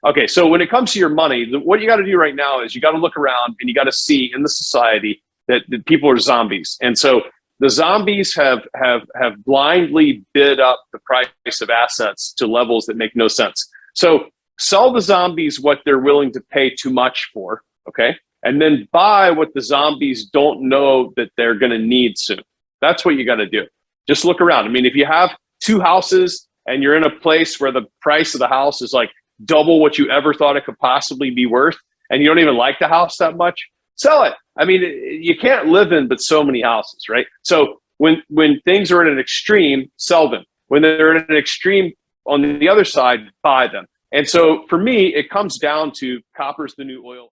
Okay, so when it comes to your money, what you got to do right now is you got to look around and you got to see in the society that people are zombies. And so the zombies have blindly bid up the price of assets to levels that make no sense. So sell the zombies what they're willing to pay too much for, okay? And then buy what the zombies don't know that they're going to need soon. That's what you got to do. Just look around. I mean, if you have two houses and you're in a place where the price of the house is like double what you ever thought it could possibly be worth, and you don't even like the house that much, sell it. I mean, you can't live in but so many houses, right? So when things are at an extreme, sell them. When they're at an extreme on the other side, buy them. And so for me, it comes down to copper's the new oil.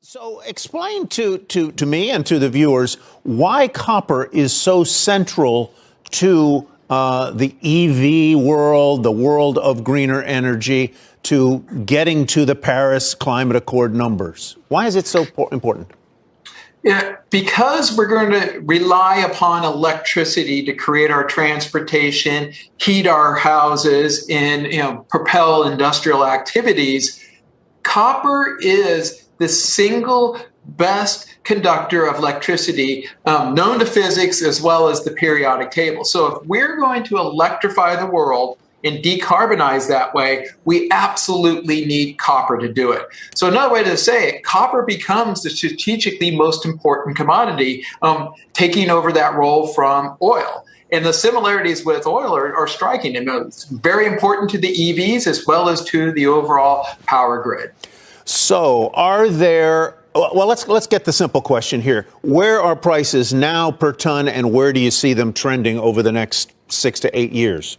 So explain to me and to the viewers why copper is so central to the EV world, the world of greener energy, to getting to the Paris Climate Accord numbers. Why is it so important? Yeah, because we're going to rely upon electricity to create our transportation, heat our houses, and propel industrial activities. Copper is the single best conductor of electricity known to physics as well as the periodic table. So if we're going to electrify the world and decarbonize that way, we absolutely need copper to do it. So another way to say it, copper becomes the strategically most important commodity, taking over that role from oil. And the similarities with oil are striking. And it's very important to the EVs as well as to the overall power grid. So are there, well, let's get the simple question here. Where are prices now per ton, and where do you see them trending over the next 6 to 8 years?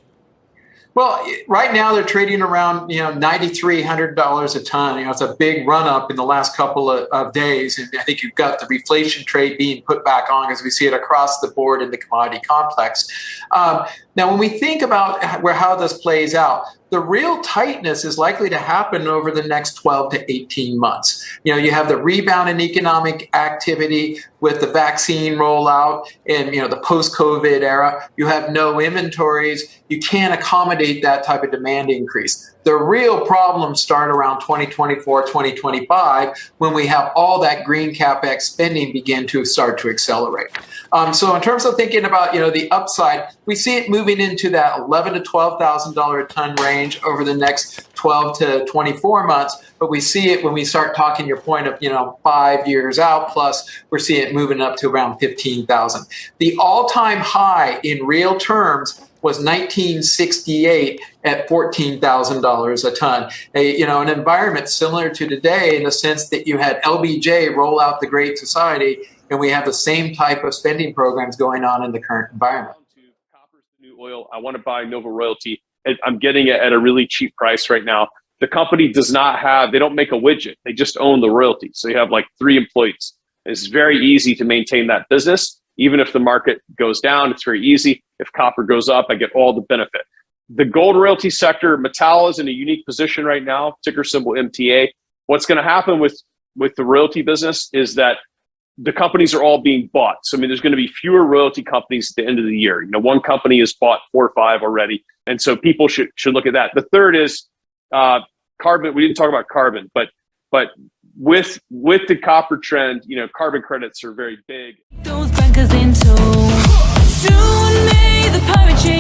Well, right now they're trading around, $9,300 a ton. It's a big run up in the last couple of days. And I think you've got the reflation trade being put back on as we see it across the board in the commodity complex. Now, when we think about how this plays out, the real tightness is likely to happen over the next 12 to 18 months. You have the rebound in economic activity with the vaccine rollout and, the post-COVID era. You have no inventories. You can't accommodate that type of demand increase. The real problems start around 2024, 2025, when we have all that green CapEx spending begin to start to accelerate. So in terms of thinking about, the upside, we see it moving into that $11,000 to $12,000 a ton range over the next 12 to 24 months. But we see it when we start talking your point of, 5 years out plus, we're seeing it moving up to around 15,000. The all-time high in real terms was 1968 at $14,000 a ton. An environment similar to today in the sense that you had LBJ roll out the Great Society, and we have the same type of spending programs going on in the current environment. Copper's the new oil. I want to buy Nova Royalty. I'm getting it at a really cheap price right now. The company they don't make a widget. They just own the royalty. So you have like 3 employees. It's very easy to maintain that business. Even if the market goes down, it's very easy. If copper goes up, I get all the benefit. The gold royalty sector, Metal is in a unique position right now, ticker symbol MTA. What's going to happen with the royalty business is that the companies are all being bought. So, there's going to be fewer royalty companies at the end of the year. One company has bought 4 or 5 already. And so people should look at that. The third is carbon. We didn't talk about carbon, but with the copper trend, carbon credits are very big. Those bankers into soon may the pirate chain